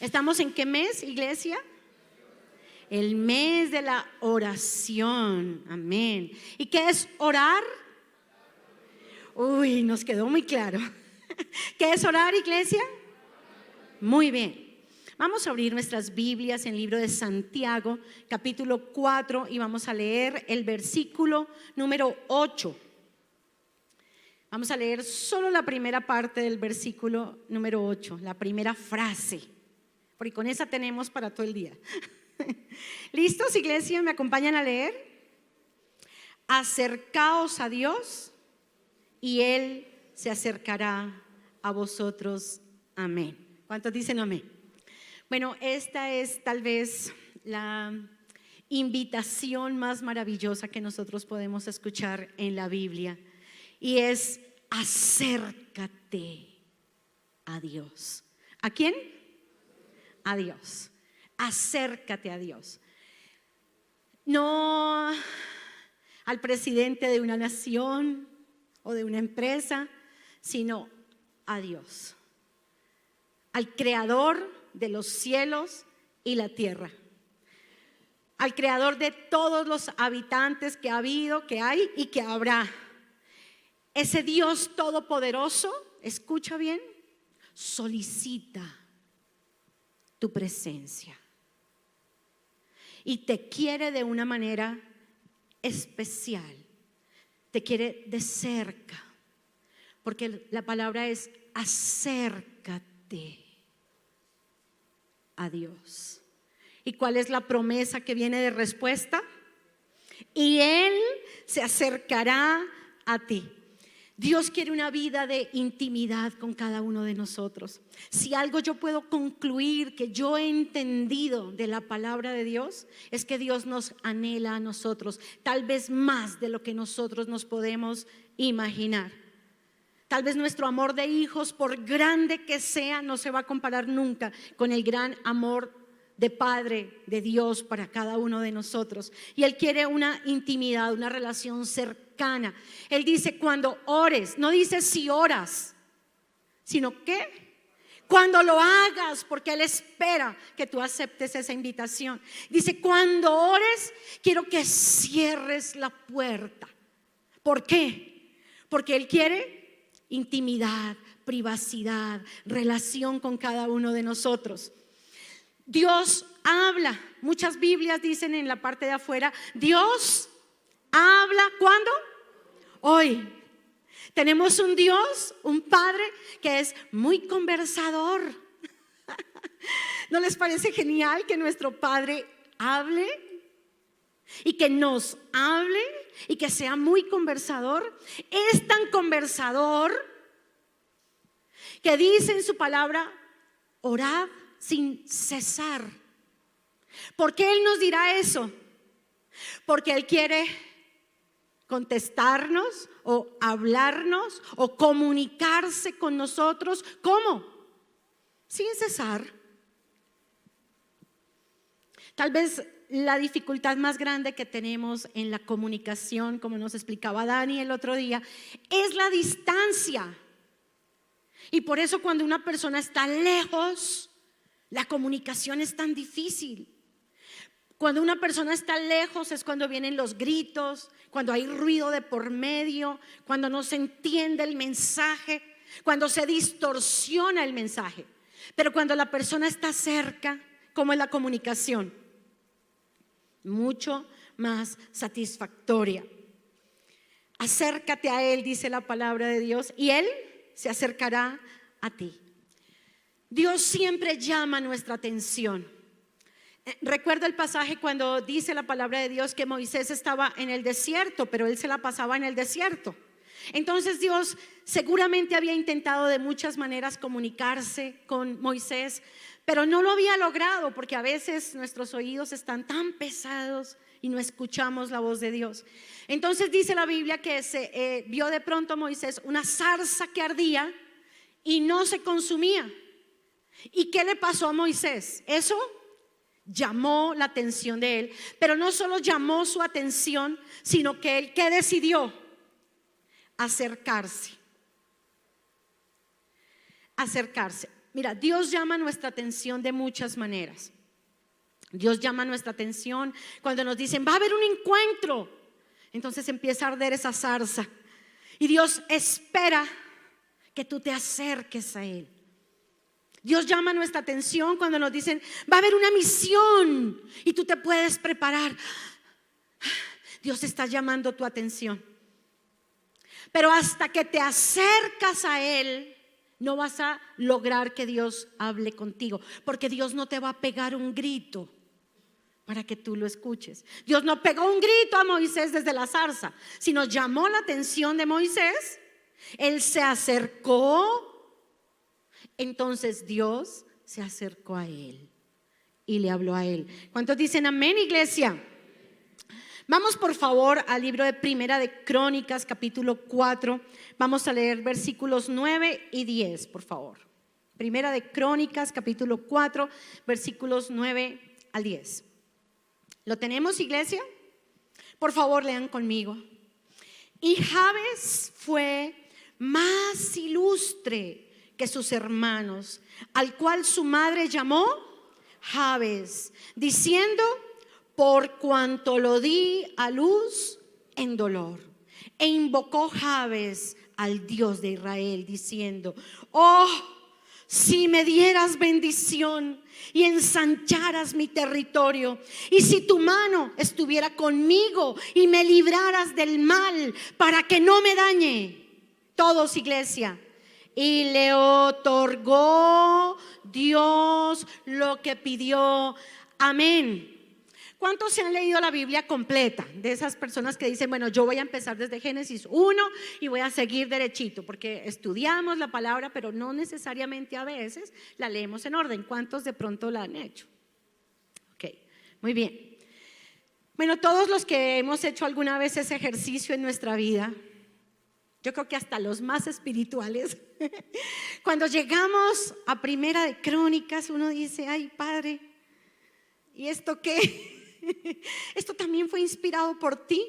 ¿Estamos en qué mes, iglesia? El mes de la oración. Amén. ¿Y qué es orar? Uy, nos quedó muy claro. ¿Qué es orar, iglesia? Muy bien. Vamos a abrir nuestras Biblias en el libro de Santiago, capítulo 4, y vamos a leer el versículo número 8. Vamos a leer solo la primera parte del versículo número 8, la primera frase, porque con esa tenemos para todo el día. ¿Listos, iglesia? ¿Me acompañan a leer? Acercaos a Dios y Él se acercará a vosotros. Amén. ¿Cuántos dicen amén? Bueno, esta es tal vez la invitación más maravillosa que nosotros podemos escuchar en la Biblia, y es: acércate a Dios. ¿A quién? A Dios. Acércate a Dios. No al presidente de una nación o de una empresa, sino a Dios, al creador de los cielos y la tierra, al creador de todos los habitantes que ha habido, que hay y que habrá. Ese Dios todopoderoso, escucha bien, solicita tu presencia y te quiere de una manera especial, te quiere de cerca, porque la palabra es: acércate a Dios. ¿Y cuál es la promesa que viene de respuesta? Y Él se acercará a ti. Dios quiere una vida de intimidad con cada uno de nosotros. Si algo yo puedo concluir que yo he entendido de la palabra de Dios, es que Dios nos anhela a nosotros, tal vez más de lo que nosotros nos podemos imaginar. Tal vez nuestro amor de hijos, por grande que sea, no se va a comparar nunca con el gran amor de Padre, de Dios para cada uno de nosotros. Y Él quiere una intimidad, una relación cercana. Él dice: cuando ores, no dice si oras, sino que cuando lo hagas, porque Él espera que tú aceptes esa invitación. Dice: cuando ores, quiero que cierres la puerta. ¿Por qué? Porque Él quiere intimidad, privacidad, relación con cada uno de nosotros. Dios habla. Muchas Biblias dicen en la parte de afuera: Dios habla. ¿Cuándo? Hoy. Tenemos un Dios, un Padre que es muy conversador. ¿No les parece genial que nuestro Padre hable? Y que nos hable y que sea muy conversador. Es tan conversador que dice en su palabra: orad sin cesar. ¿Por qué Él nos dirá eso? Porque Él quiere contestarnos o hablarnos o comunicarse con nosotros. ¿Cómo? Sin cesar. Tal vez la dificultad más grande que tenemos en la comunicación, como nos explicaba Dani el otro día, es la distancia. Y por eso cuando una persona está lejos, la comunicación es tan difícil. Cuando una persona está lejos es cuando vienen los gritos, cuando hay ruido de por medio, cuando no se entiende el mensaje, cuando se distorsiona el mensaje. Pero cuando la persona está cerca, ¿cómo es la comunicación? Mucho más satisfactoria. Acércate a Él, dice la palabra de Dios, y Él se acercará a ti. Dios siempre llama nuestra atención. Recuerdo el pasaje cuando dice la palabra de Dios que Moisés estaba en el desierto, pero él se la pasaba en el desierto. Entonces Dios seguramente había intentado de muchas maneras comunicarse con Moisés, pero no lo había logrado, porque a veces nuestros oídos están tan pesados y no escuchamos la voz de Dios. Entonces dice la Biblia que se vio de pronto Moisés una zarza que ardía y no se consumía. ¿Y qué le pasó a Moisés? Eso llamó la atención de él, pero no solo llamó su atención, sino que él, ¿qué decidió? Acercarse. Mira, Dios llama nuestra atención de muchas maneras. Dios llama nuestra atención cuando nos dicen, va a haber un encuentro. Entonces empieza a arder esa zarza. Y Dios espera que tú te acerques a Él. Dios llama nuestra atención cuando nos dicen, va a haber una misión y tú te puedes preparar. Dios está llamando tu atención. Pero hasta que te acercas a Él, no vas a lograr que Dios hable contigo, porque Dios no te va a pegar un grito para que tú lo escuches. Dios no pegó un grito a Moisés desde la zarza, sino llamó la atención de Moisés. Él se acercó, entonces Dios se acercó a él y le habló a él. ¿Cuántos dicen amén, iglesia? Vamos por favor al libro de Primera de Crónicas, capítulo 4. Vamos a leer versículos 9 y 10, por favor. Primera de Crónicas, capítulo 4, versículos 9 al 10. ¿Lo tenemos, iglesia? Por favor, lean conmigo. Y Jabes fue más ilustre que sus hermanos, al cual su madre llamó Jabes, diciendo, por cuanto lo di a luz en dolor. E invocó Jabes al Dios de Israel, diciendo, oh, si me dieras bendición y ensancharas mi territorio, y si tu mano estuviera conmigo y me libraras del mal para que no me dañe. Todos, iglesia. Y le otorgó Dios lo que pidió. Amén. ¿Cuántos se han leído la Biblia completa? De esas personas que dicen, bueno, yo voy a empezar desde Génesis 1 y voy a seguir derechito, porque estudiamos la palabra, pero no necesariamente a veces la leemos en orden. ¿Cuántos de pronto la han hecho? Ok, muy bien. Bueno, todos los que hemos hecho alguna vez ese ejercicio en nuestra vida, yo creo que hasta los más espirituales, cuando llegamos a Primera de Crónicas, uno dice, ay, Padre, ¿y esto qué? Esto también fue inspirado por ti,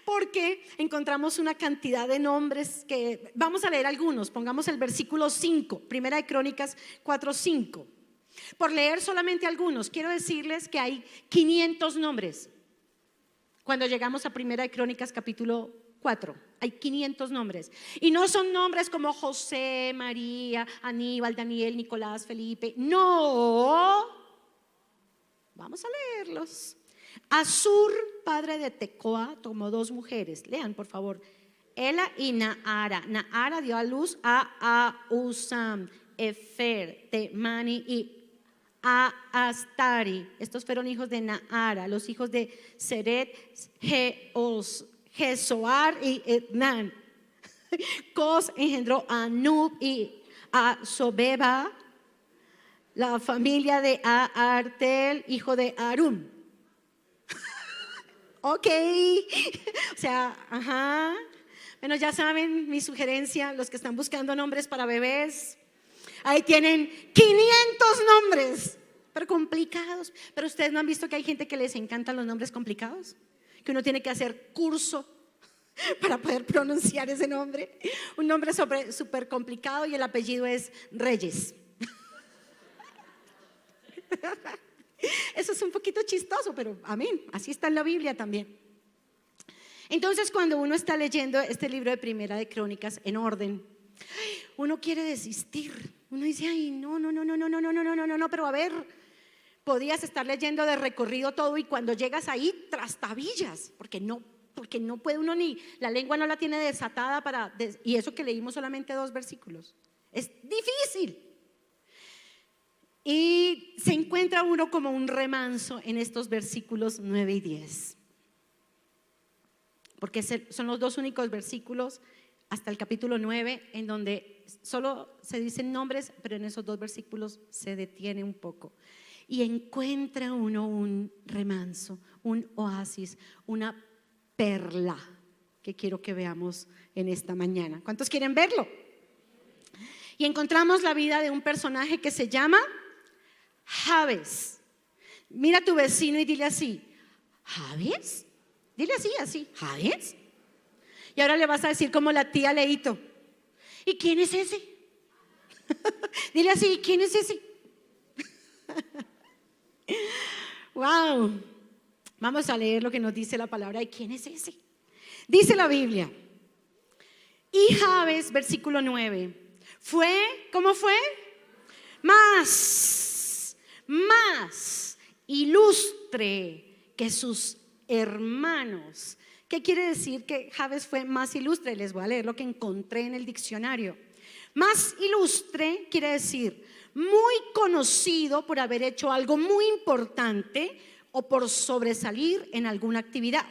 porque encontramos una cantidad de nombres que vamos a leer algunos. Pongamos el versículo 5, Primera de Crónicas 4:5. Por leer solamente algunos, quiero decirles que hay 500 nombres. Cuando llegamos a Primera de Crónicas capítulo 4, hay 500 nombres. Y no son nombres como José, María, Aníbal, Daniel, Nicolás, Felipe. No. Vamos a leerlos. Asur, padre de Tecoa, tomó 2 mujeres. Lean, por favor. Ela y Naara. Naara dio a luz a Usam, Efer, Temani y Astari. Estos fueron hijos de Naara. Los hijos de Seret, Jesoar y Etnan. Cos engendró a Nub y a Sobeba. La familia de Artel, hijo de Arum. Ok, o sea, ajá. Bueno, ya saben mi sugerencia, los que están buscando nombres para bebés, ahí tienen 500 nombres, pero complicados. Pero ustedes no han visto que hay gente que les encantan los nombres complicados, que uno tiene que hacer curso para poder pronunciar ese nombre. Un nombre súper complicado y el apellido es Reyes. Eso es un poquito chistoso, pero amén, así está en la Biblia también. Entonces, cuando uno está leyendo este libro de Primera de Crónicas en orden, uno quiere desistir. Uno dice, ay, no, pero a ver, podías estar leyendo de recorrido todo y cuando llegas ahí trastabillas, porque no puede uno, ni la lengua no la tiene desatada y eso que leímos solamente 2 versículos. Es difícil. Y se encuentra uno como un remanso en estos versículos 9 y 10, porque son los 2 únicos versículos hasta el capítulo 9 en donde solo se dicen nombres, pero en esos 2 versículos se detiene un poco y encuentra uno un remanso, un oasis, una perla que quiero que veamos en esta mañana. ¿Cuántos quieren verlo? Y encontramos la vida de un personaje que se llama Jabes. Mira a tu vecino y dile así, ¿Jabes? Dile así, ¿Jabes? Y ahora le vas a decir como la tía Leito, ¿y quién es ese? Dile así, ¿quién es ese? Wow. Vamos a leer lo que nos dice la palabra. ¿Y quién es ese? Dice la Biblia. Y Jabes, versículo 9, ¿cómo fue? Más ilustre que sus hermanos. ¿Qué quiere decir que Jabes fue más ilustre? Les voy a leer lo que encontré en el diccionario. Más ilustre quiere decir muy conocido por haber hecho algo muy importante o por sobresalir en alguna actividad,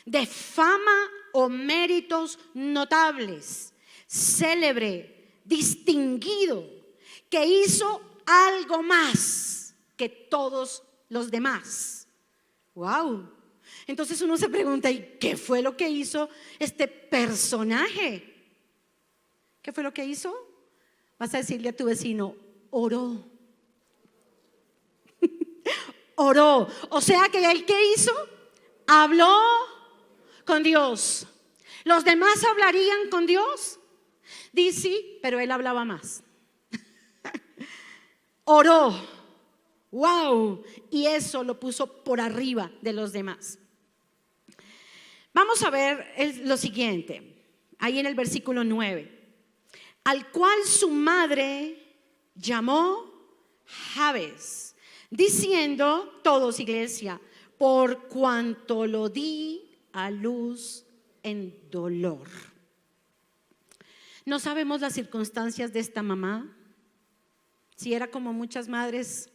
de fama o méritos notables, célebre, distinguido, que hizo algo más que todos los demás. Wow. Entonces uno se pregunta, ¿y qué fue lo que hizo este personaje? ¿Qué fue lo que hizo? Vas a decirle a tu vecino, oró. Oró. O sea que él, ¿qué hizo? Habló con Dios. ¿Los demás hablarían con Dios? Dice, sí, pero él hablaba más. Oró. Wow. Y eso lo puso por arriba de los demás. Vamos a ver lo siguiente. Ahí en el versículo 9. Al cual su madre llamó Jabes, diciendo, todos iglesia, por cuanto lo di a luz en dolor. No sabemos las circunstancias de esta mamá, si era como muchas madres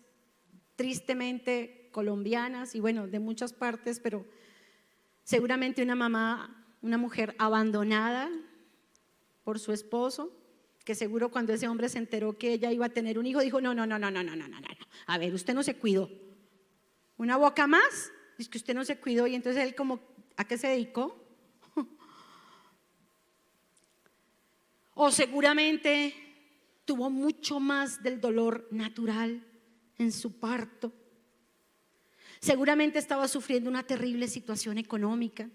tristemente colombianas y bueno, de muchas partes, pero seguramente una mamá, una mujer abandonada por su esposo, que seguro cuando ese hombre se enteró que ella iba a tener un hijo, dijo, no, a ver, usted no se cuidó. Una boca más, es que usted no se cuidó, y entonces él como, ¿a qué se dedicó? O seguramente tuvo mucho más del dolor natural en su parto. Seguramente estaba sufriendo una terrible situación económica.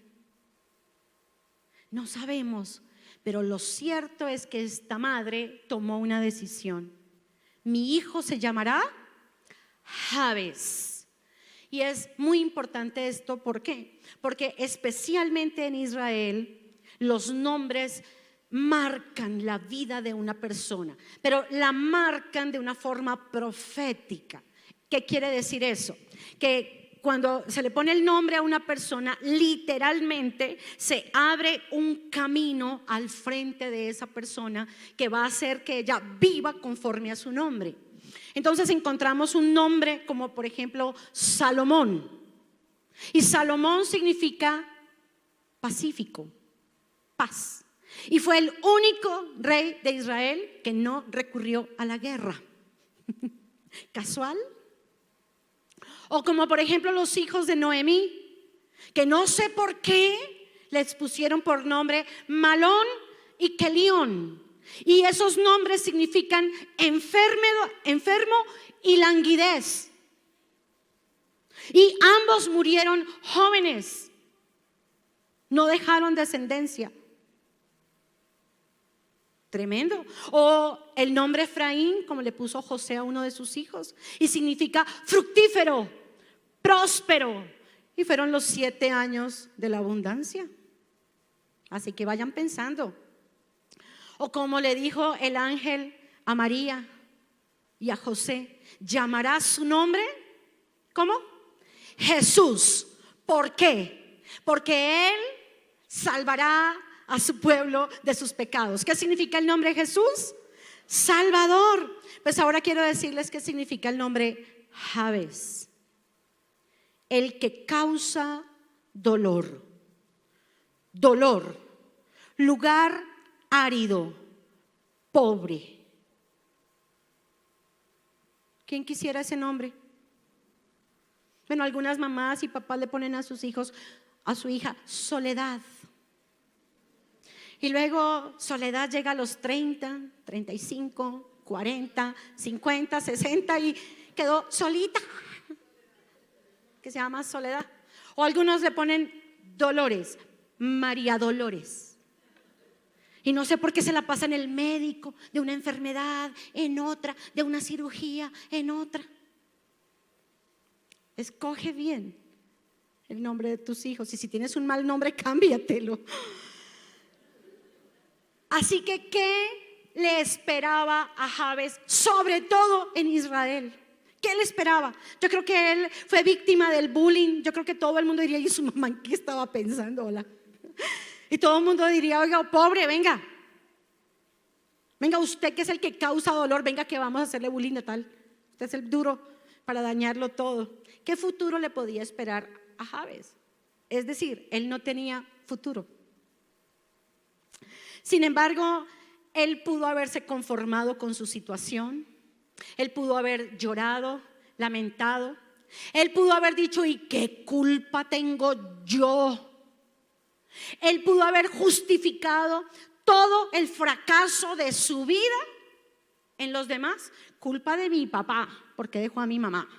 No sabemos, pero lo cierto es que esta madre tomó una decisión. Mi hijo se llamará Jabes. Y es muy importante esto, ¿por qué? Porque especialmente en Israel los nombres marcan la vida de una persona, pero la marcan de una forma profética. ¿Qué quiere decir eso? Que cuando se le pone el nombre a una persona, literalmente se abre un camino al frente de esa persona que va a hacer que ella viva conforme a su nombre. Entonces encontramos un nombre como por ejemplo Salomón, y Salomón significa pacífico, paz, y fue el único rey de Israel que no recurrió a la guerra. ¿Casual? O como por ejemplo los hijos de Noemí, que no sé por qué les pusieron por nombre Malón y Kelión, y esos nombres significan enfermo y languidez, y ambos murieron jóvenes, no dejaron descendencia. Tremendo. O el nombre Efraín, como le puso José a uno de sus hijos, y significa fructífero, próspero, y fueron los 7 años de la abundancia. Así que vayan pensando. O como le dijo el ángel a María y a José, llamará su nombre, ¿cómo? Jesús. ¿Por qué? Porque Él salvará a su pueblo de sus pecados. ¿Qué significa el nombre Jesús? Salvador. Pues ahora quiero decirles qué significa el nombre Jabes. El que causa dolor. Dolor. Lugar árido, pobre. ¿Quién quisiera ese nombre? Bueno, algunas mamás y papás le ponen a sus hijos, a su hija, Soledad. Y luego Soledad llega a los 30, 35, 40, 50, 60 y quedó solita, que se llama Soledad. O algunos le ponen Dolores, María Dolores. Y no sé por qué se la pasa en el médico, de una enfermedad, en otra, de una cirugía, en otra. Escoge bien el nombre de tus hijos, y si tienes un mal nombre, cámbiatelo. Así que, ¿qué le esperaba a Jabes, sobre todo en Israel? ¿Qué le esperaba? Yo creo que él fue víctima del bullying. Yo creo que todo el mundo diría, ¿y su mamá en qué estaba pensando? Hola. Y todo el mundo diría, oiga, pobre, venga, usted que es el que causa dolor, venga que vamos a hacerle bullying de tal. Usted es el duro para dañarlo todo. ¿Qué futuro le podía esperar a Jabes? Es decir, él no tenía futuro. Sin embargo, él pudo haberse conformado con su situación. Él pudo haber llorado, lamentado. Él pudo haber dicho, ¿y qué culpa tengo yo? Él pudo haber justificado todo el fracaso de su vida en los demás. Culpa de mi papá, porque dejó a mi mamá.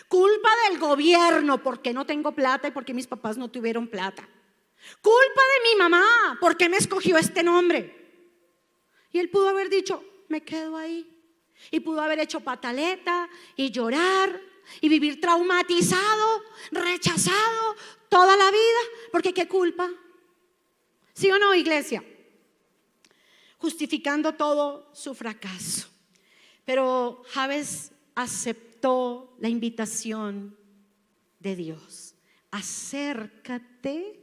Culpa del gobierno, porque no tengo plata y porque mis papás no tuvieron plata. Culpa de mi mamá, porque me escogió este nombre. Y él pudo haber dicho, me quedo ahí. Y pudo haber hecho pataleta y llorar y vivir traumatizado, rechazado toda la vida, porque ¿qué culpa? ¿Sí o no, iglesia? Justificando todo su fracaso. Pero Jabes aceptó la invitación de Dios. Acércate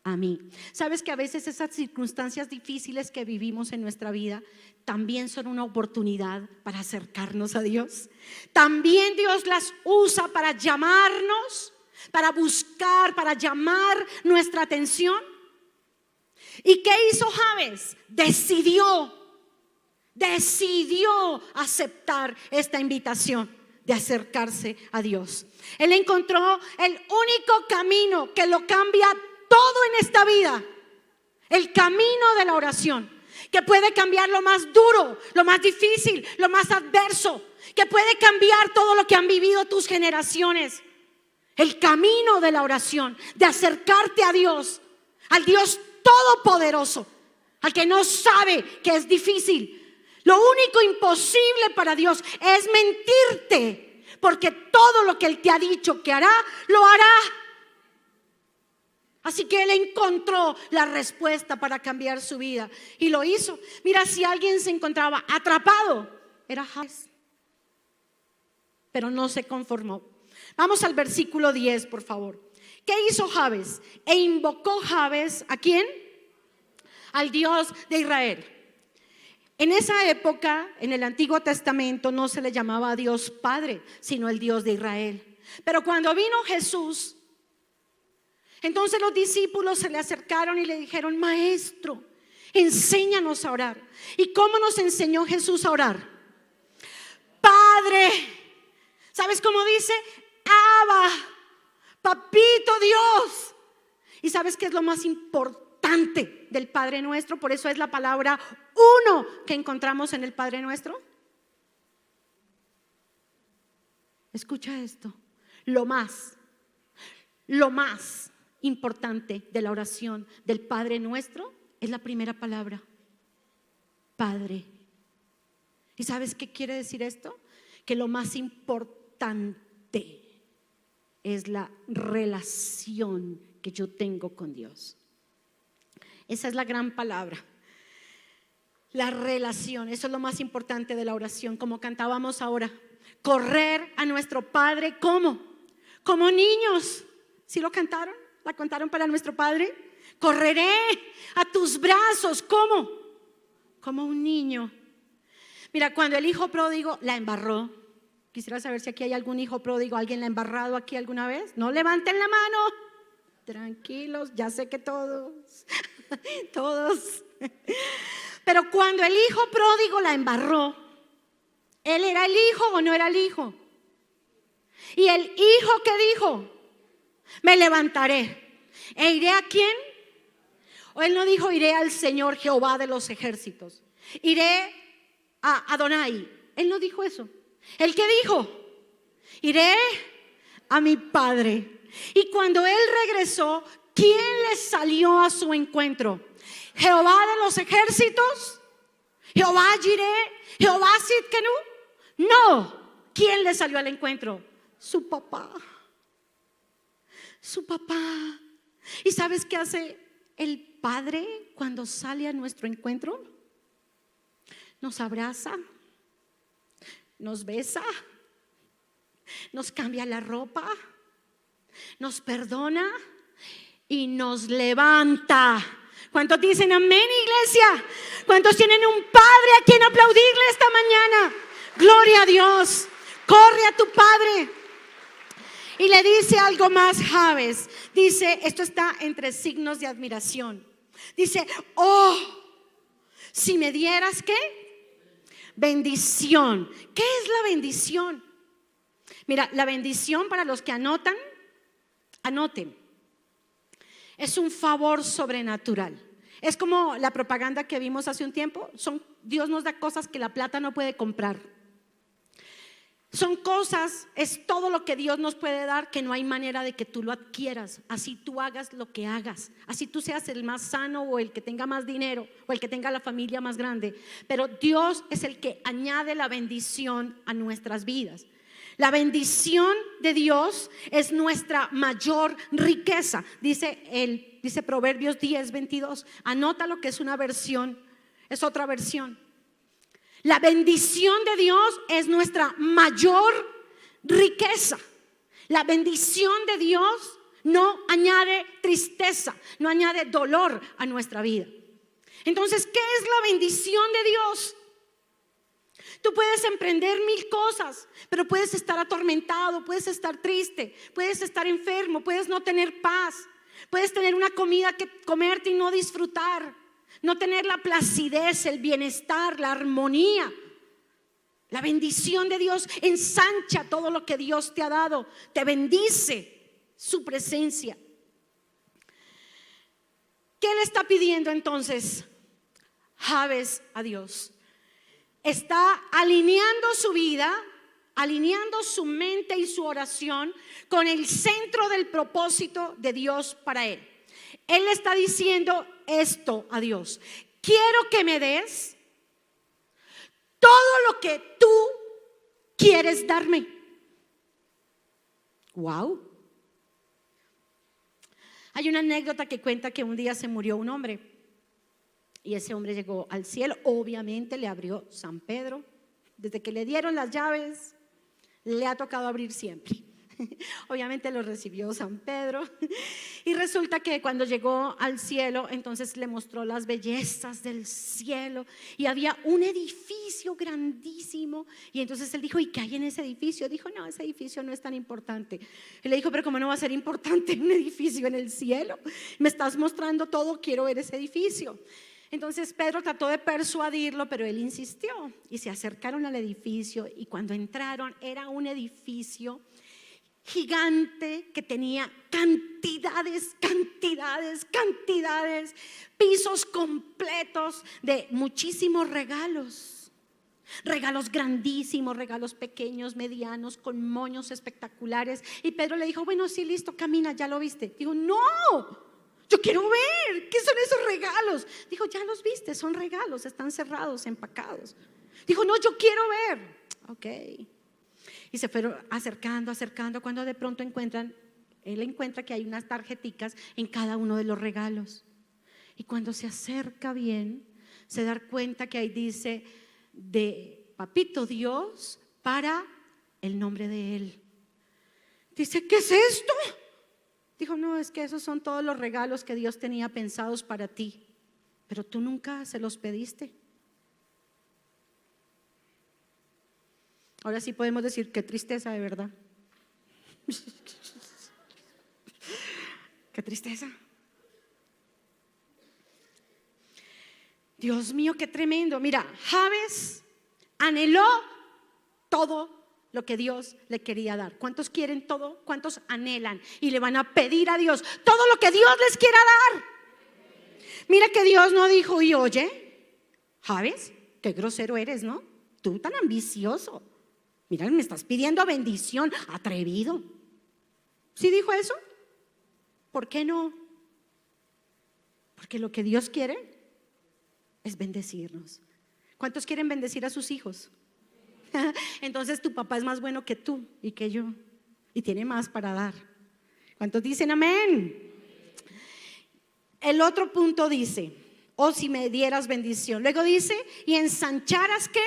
a mí. Sabes que a veces esas circunstancias difíciles que vivimos en nuestra vida también son una oportunidad para acercarnos a Dios. También Dios las usa para llamarnos, para buscar, para llamar nuestra atención. ¿Y qué hizo Jabes? Decidió aceptar esta invitación de acercarse a Dios. Él encontró el único camino que lo cambia todo en esta vida, el camino de la oración, que puede cambiar lo más duro, lo más difícil, lo más adverso, que puede cambiar todo lo que han vivido tus generaciones. El camino de la oración, de acercarte a Dios, al Dios todopoderoso, al que no sabe que es difícil. Lo único imposible para Dios es mentirte, porque todo lo que Él te ha dicho que hará, lo hará. Así que él encontró la respuesta para cambiar su vida y lo hizo. Mira, si alguien se encontraba atrapado, era Jabes, pero no se conformó. Vamos al versículo 10, por favor. ¿Qué hizo Jabes? E invocó Jabes, ¿a quién? Al Dios de Israel. En esa época, en el Antiguo Testamento, no se le llamaba a Dios Padre, sino el Dios de Israel. Pero cuando vino Jesús, entonces los discípulos se le acercaron y le dijeron, maestro, enséñanos a orar. ¿Y cómo nos enseñó Jesús a orar? Padre. ¿Sabes cómo dice? Abba, papito Dios. ¿Y sabes qué es lo más importante del Padre Nuestro? Por eso es la palabra uno que encontramos en el Padre Nuestro. Escucha esto. Lo más importante de la oración del Padre Nuestro es la primera palabra, Padre. ¿Y sabes qué quiere decir esto? Que lo más importante es la relación que yo tengo con Dios. Esa es la gran palabra, la relación. Eso es lo más importante de la oración, como cantábamos ahora. Correr a nuestro Padre, ¿cómo? Como niños. ¿Sí lo cantaron? ¿La contaron para nuestro Padre? Correré a tus brazos. ¿Cómo? Como un niño. Mira, cuando el hijo pródigo la embarró, quisiera saber si aquí hay algún hijo pródigo. ¿Alguien la ha embarrado aquí alguna vez? No levanten la mano. Tranquilos, ya sé que todos. Pero cuando el hijo pródigo la embarró, ¿él era el hijo o no era el hijo? Y el hijo, ¿qué dijo? Me levantaré. ¿E iré a quién? O él no dijo iré al Señor Jehová de los ejércitos. Iré a Adonai. Él no dijo eso. ¿Él qué dijo? Iré a mi Padre. Y cuando él regresó, ¿quién le salió a su encuentro? Jehová de los ejércitos, Jehová Jireh, Jehová Sidkenu. No, ¿quién le salió al encuentro? Su papá. Su papá. ¿Y sabes qué hace el padre cuando sale a nuestro encuentro? Nos abraza, nos besa, nos cambia la ropa, nos perdona y nos levanta. ¿Cuántos dicen amén, iglesia? ¿Cuántos tienen un padre a quien aplaudirle esta mañana? Gloria a Dios. Corre a tu padre. Y le dice algo más, Jabes. Dice, esto está entre signos de admiración. Dice, oh, si me dieras, ¿qué? Bendición. ¿Qué es la bendición? Mira, la bendición, para los que anotan, anoten. Es un favor sobrenatural. Es como la propaganda que vimos hace un tiempo. Dios nos da cosas que la plata no puede comprar. Son cosas, es todo lo que Dios nos puede dar, que no hay manera de que tú lo adquieras. Así tú hagas lo que hagas, así tú seas el más sano o el que tenga más dinero o el que tenga la familia más grande. Pero Dios es el que añade la bendición a nuestras vidas. La bendición de Dios es nuestra mayor riqueza. Dice Proverbios 10:22. Anota lo que es una versión, es otra versión. La bendición de Dios es nuestra mayor riqueza. La bendición de Dios no añade tristeza, no añade dolor a nuestra vida. Entonces, ¿qué es la bendición de Dios? Tú puedes emprender 1000 cosas, pero puedes estar atormentado, puedes estar triste, puedes estar enfermo, puedes no tener paz, puedes tener una comida que comerte y no disfrutar, no tener la placidez, el bienestar, la armonía. La bendición de Dios ensancha todo lo que Dios te ha dado, te bendice su presencia. ¿Qué le está pidiendo entonces Jabes a Dios? Está alineando su vida, alineando su mente y su oración con el centro del propósito de Dios para él. Él le está diciendo esto a Dios: quiero que me des todo lo que tú quieres darme. Wow. Hay una anécdota que cuenta que un día se murió un hombre. Y ese hombre llegó al cielo. Obviamente le abrió San Pedro. Desde que le dieron las llaves, le ha tocado abrir siempre. Obviamente lo recibió San Pedro. Y resulta que cuando llegó al cielo, entonces le mostró las bellezas del cielo. Y había un edificio grandísimo. Y entonces él dijo: ¿y qué hay en ese edificio? Dijo: no, ese edificio no es tan importante. Y le dijo: pero ¿cómo no va a ser importante un edificio en el cielo? Me estás mostrando todo, quiero ver ese edificio. Entonces Pedro trató de persuadirlo, pero él insistió. Y se acercaron al edificio, y cuando entraron era un edificio gigante que tenía cantidades, pisos completos de muchísimos regalos. Regalos grandísimos, regalos pequeños, medianos, con moños espectaculares. Y Pedro le dijo: bueno, sí, listo, camina, ¿ya lo viste? Dijo: no, yo quiero ver, ¿qué son esos regalos? Dijo: ya los viste, son regalos, están cerrados, empacados. Dijo: no, yo quiero ver. Ok. Y se fueron acercando, cuando de pronto él encuentra que hay unas tarjeticas en cada uno de los regalos. Y cuando se acerca bien, se da cuenta que ahí dice: de Papito Dios, para el nombre de él. Dice: ¿qué es esto? Dijo: no, es que esos son todos los regalos que Dios tenía pensados para ti, pero tú nunca se los pediste. Ahora sí podemos decir: qué tristeza, de verdad. Qué tristeza. Dios mío, qué tremendo. Mira, Jabes anheló todo lo que Dios le quería dar. ¿Cuántos quieren todo? ¿Cuántos anhelan y le van a pedir a Dios todo lo que Dios les quiera dar? Mira que Dios no dijo: y oye, Jabes, qué grosero eres, ¿no? Tú tan ambicioso. Mira, me estás pidiendo bendición, atrevido. ¿Sí dijo eso? ¿Por qué no? Porque lo que Dios quiere es bendecirnos. ¿Cuántos quieren bendecir a sus hijos? Entonces tu papá es más bueno que tú y que yo, y tiene más para dar. ¿Cuántos dicen amén? El otro punto dice, oh, si me dieras bendición. Luego dice, y ensancharas, ¿qué?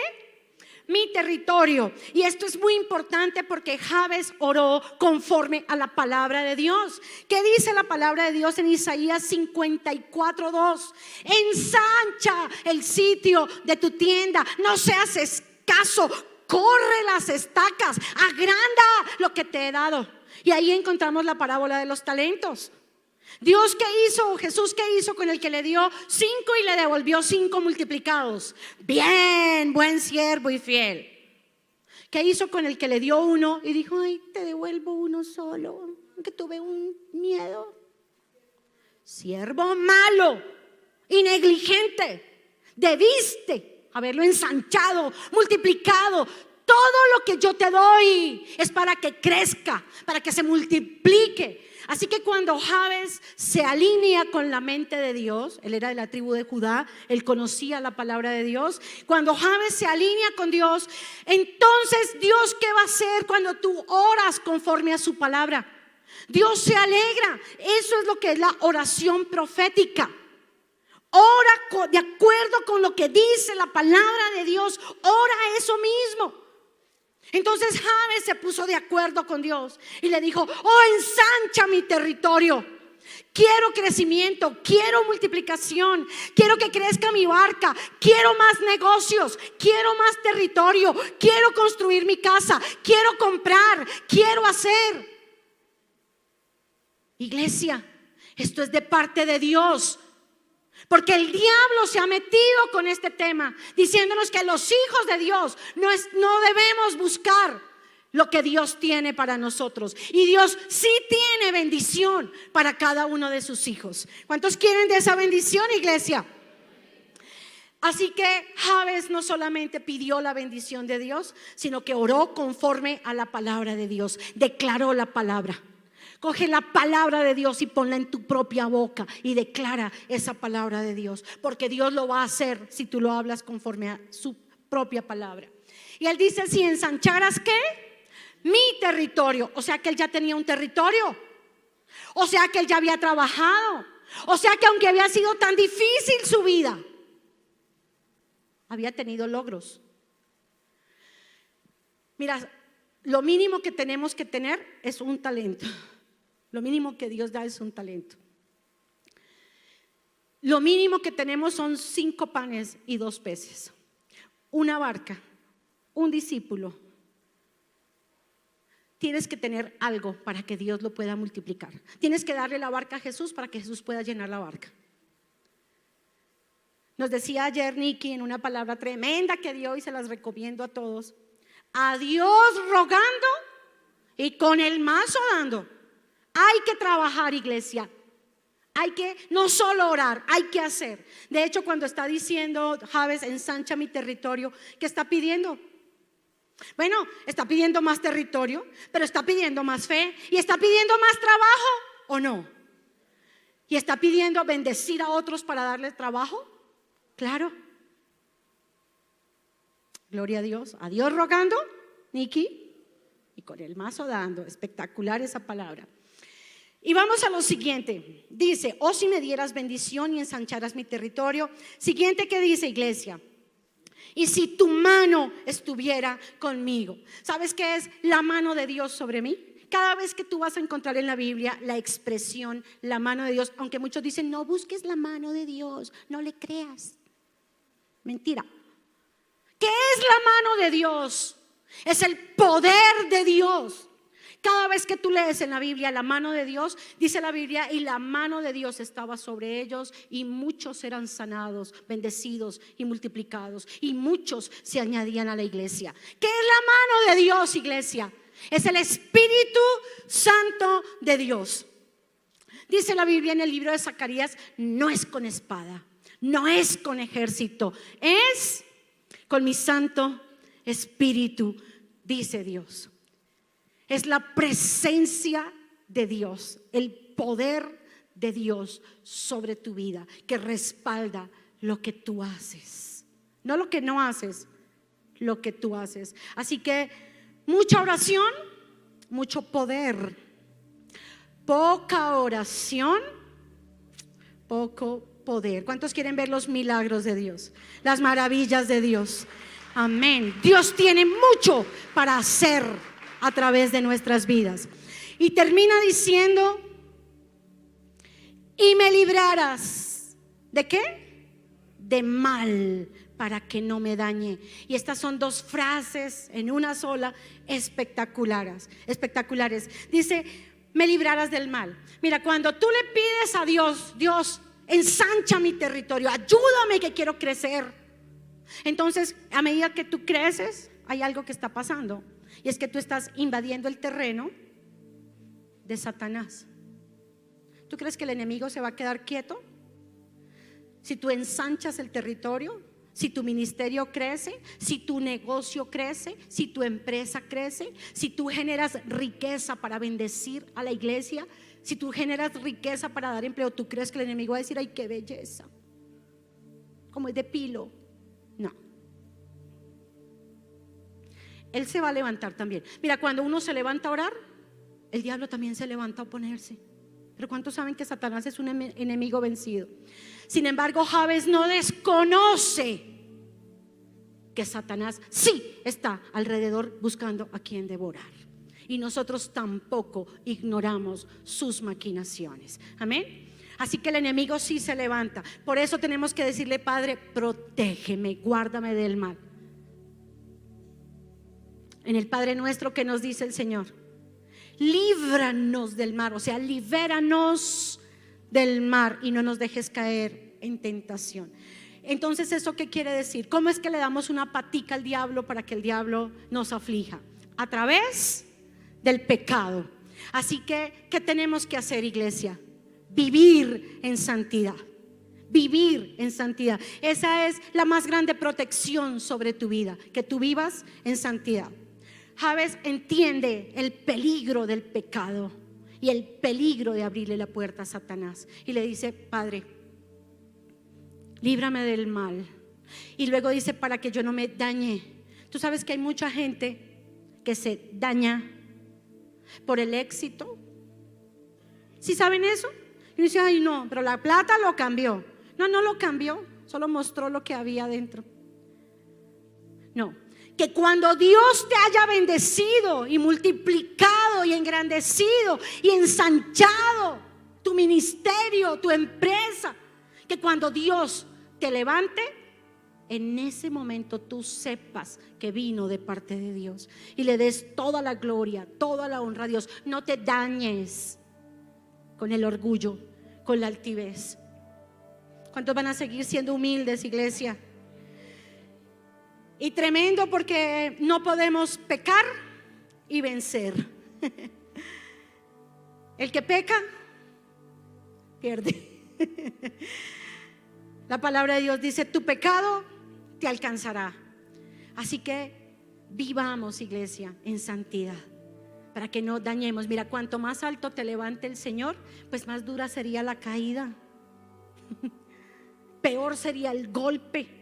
Mi territorio. Y esto es muy importante porque Jabes oró conforme a la palabra de Dios. ¿Qué dice la palabra de Dios en Isaías 54:2? Ensancha el sitio de tu tienda, no seas escaso, corre las estacas, agranda lo que te he dado. Y ahí encontramos la parábola de los talentos. Dios, ¿qué hizo? Jesús, ¿qué hizo con el que le dio 5 y le devolvió 5 multiplicados? Bien, buen siervo y fiel. ¿Qué hizo con el que le dio 1 y dijo, ay, te devuelvo 1 solo, que tuve un miedo? Siervo malo y negligente, debiste haberlo ensanchado, multiplicado. Todo lo que yo te doy es para que crezca, para que se multiplique. Así que cuando Jabes se alinea con la mente de Dios, él era de la tribu de Judá, él conocía la palabra de Dios. Cuando Jabes se alinea con Dios, entonces Dios, ¿qué va a hacer cuando tú oras conforme a su palabra? Dios se alegra. Eso es lo que es la oración profética. Ora de acuerdo con lo que dice la palabra de Dios. Ora eso mismo. Entonces Jabes se puso de acuerdo con Dios y le dijo, oh, ensancha mi territorio. Quiero crecimiento, quiero multiplicación, quiero que crezca mi barca, quiero más negocios, quiero más territorio, quiero construir mi casa, quiero comprar, quiero hacer. Iglesia, esto es de parte de Dios. Porque el diablo se ha metido con este tema, diciéndonos que los hijos de Dios no debemos buscar lo que Dios tiene para nosotros. Y Dios sí tiene bendición para cada uno de sus hijos. ¿Cuántos quieren de esa bendición, iglesia? Así que Jabes no solamente pidió la bendición de Dios, sino que oró conforme a la palabra de Dios, declaró la palabra. Coge la palabra de Dios y ponla en tu propia boca y declara esa palabra de Dios, porque Dios lo va a hacer si tú lo hablas conforme a su propia palabra. Y él dice, si ensancharas, ¿qué? Mi territorio. O sea que él ya tenía un territorio. O sea que él ya había trabajado. O sea que aunque había sido tan difícil su vida, había tenido logros. Mira, lo mínimo que tenemos que tener es un talento. Lo mínimo que Dios da es un talento. Lo mínimo que tenemos son 5 panes y 2 peces, una barca, un discípulo. Tienes que tener algo para que Dios lo pueda multiplicar. Tienes que darle la barca a Jesús para que Jesús pueda llenar la barca. Nos decía ayer Nikki en una palabra tremenda que dio y se las recomiendo a todos. A Dios rogando y con el mazo dando. Hay que trabajar, iglesia. Hay que no solo orar, hay que hacer. De hecho, cuando está diciendo Jabes, ensancha mi territorio, ¿qué está pidiendo? Bueno, está pidiendo más territorio, pero está pidiendo más fe y está pidiendo más trabajo, ¿o no? Y está pidiendo bendecir a otros para darles trabajo. Claro. Gloria a Dios rogando, Nikki, y con el mazo dando. Espectacular esa palabra. Y vamos a lo siguiente. Dice, oh, si me dieras bendición y ensancharas mi territorio. Siguiente, ¿qué dice, iglesia? Y si tu mano estuviera conmigo. ¿Sabes qué es la mano de Dios sobre mí? Cada vez que tú vas a encontrar en la Biblia la expresión, la mano de Dios, aunque muchos dicen, no busques la mano de Dios, no le creas. Mentira. ¿Qué es la mano de Dios? Es el poder de Dios. Cada vez que tú lees en la Biblia la mano de Dios, dice la Biblia, y la mano de Dios estaba sobre ellos y muchos eran sanados, bendecidos y multiplicados y muchos se añadían a la iglesia. ¿Qué es la mano de Dios, iglesia? Es el Espíritu Santo de Dios. Dice la Biblia en el libro de Zacarías, no es con espada, no es con ejército, es con mi Santo Espíritu, dice Dios. Es la presencia de Dios, el poder de Dios sobre tu vida que respalda lo que tú haces, no lo que no haces, lo que tú haces. Así que mucha oración, mucho poder. Poca oración, poco poder. ¿Cuántos quieren ver los milagros de Dios? Las maravillas de Dios. Amén. Dios tiene mucho para hacer a través de nuestras vidas. Y termina diciendo: y me librarás ¿de qué? De mal, para que no me dañe. Y estas son dos frases en una sola, espectaculares. Dice: me librarás del mal. Mira, cuando tú le pides a Dios: Dios, ensancha mi territorio, ayúdame que quiero crecer. Entonces, a medida que tú creces, hay algo que está pasando, y es que tú estás invadiendo el terreno de Satanás. ¿Tú crees que el enemigo se va a quedar quieto? Si tú ensanchas el territorio, si tu ministerio crece, si tu negocio crece, si tu empresa crece, si tú generas riqueza para bendecir a la iglesia, si tú generas riqueza para dar empleo, ¿tú crees que el enemigo va a decir: ay, qué belleza, como es de pilo? No. Él se va a levantar también. Mira, cuando uno se levanta a orar, el diablo también se levanta a oponerse. Pero ¿cuántos saben que Satanás es un enemigo vencido? Sin embargo, Jabes no desconoce que Satanás sí está alrededor buscando a quien devorar. Y nosotros tampoco ignoramos sus maquinaciones. Amén. Así que el enemigo sí se levanta. Por eso tenemos que decirle: Padre, protégeme, guárdame del mal. En el Padre Nuestro, ¿qué nos dice el Señor? Líbranos del mar, o sea, libéranos del mar y no nos dejes caer en tentación. Entonces, ¿eso qué quiere decir? ¿Cómo es que le damos una patica al diablo para que el diablo nos aflija? A través del pecado. Así que, ¿qué tenemos que hacer, iglesia? Vivir en santidad. Vivir en santidad. Esa es la más grande protección sobre tu vida, que tú vivas en santidad. Jabes entiende el peligro del pecado y el peligro de abrirle la puerta a Satanás, y le dice: Padre, líbrame del mal. Y luego dice: para que yo no me dañe. Tú sabes que hay mucha gente que se daña por el éxito. ¿Sí saben eso? Y dice: ay, no, pero la plata lo cambió. No, no lo cambió, solo mostró lo que había dentro. No. Que cuando Dios te haya bendecido y multiplicado y engrandecido y ensanchado tu ministerio, tu empresa, que cuando Dios te levante, en ese momento tú sepas que vino de parte de Dios y le des toda la gloria, toda la honra a Dios. No te dañes con el orgullo, con la altivez. ¿Cuántos van a seguir siendo humildes, iglesia? Y tremendo, porque no podemos pecar y vencer. El que peca pierde. La palabra de Dios dice: tu pecado te alcanzará. Así que vivamos, iglesia, en santidad, para que no dañemos. Mira, cuanto más alto te levante el Señor, pues más dura sería la caída. Peor sería el golpe.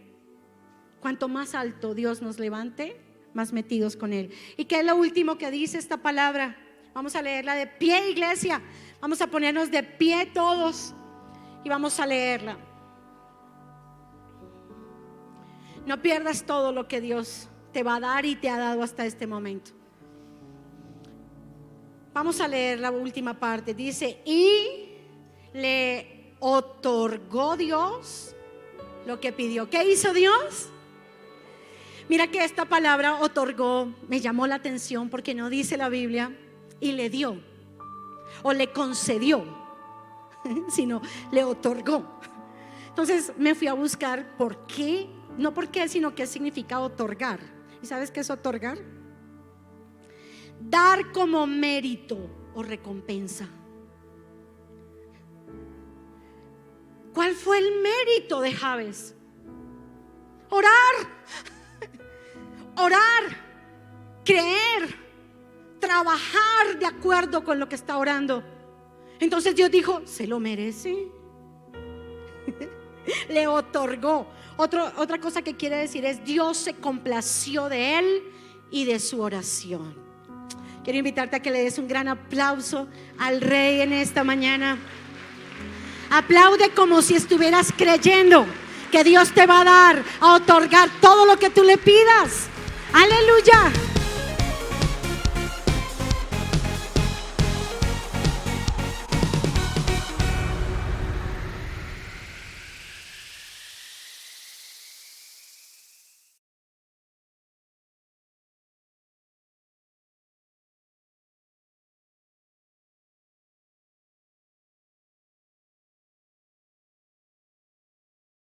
Cuanto más alto Dios nos levante, más metidos con Él. ¿Y qué es lo último que dice esta palabra? Vamos a leerla de pie, iglesia. Vamos a ponernos de pie todos y vamos a leerla. No pierdas todo lo que Dios te va a dar y te ha dado hasta este momento. Vamos a leer la última parte. Dice: y le otorgó Dios lo que pidió. ¿Qué hizo Dios? Mira que esta palabra otorgó me llamó la atención, porque no dice la Biblia y le dio o le concedió, sino le otorgó. Entonces me fui a buscar por qué, no por qué, sino qué significa otorgar. ¿Y sabes qué es otorgar? Dar como mérito o recompensa. ¿Cuál fue el mérito de Jabes? Orar, creer, trabajar de acuerdo con lo que está orando. Entonces Dios dijo: se lo merece. le otorgó. Otra cosa que quiere decir es: Dios se complació de él y de su oración. Quiero invitarte a que le des un gran aplauso al Rey en esta mañana. Aplaude como si estuvieras creyendo que Dios te va a dar, a otorgar todo lo que tú le pidas. Aleluya.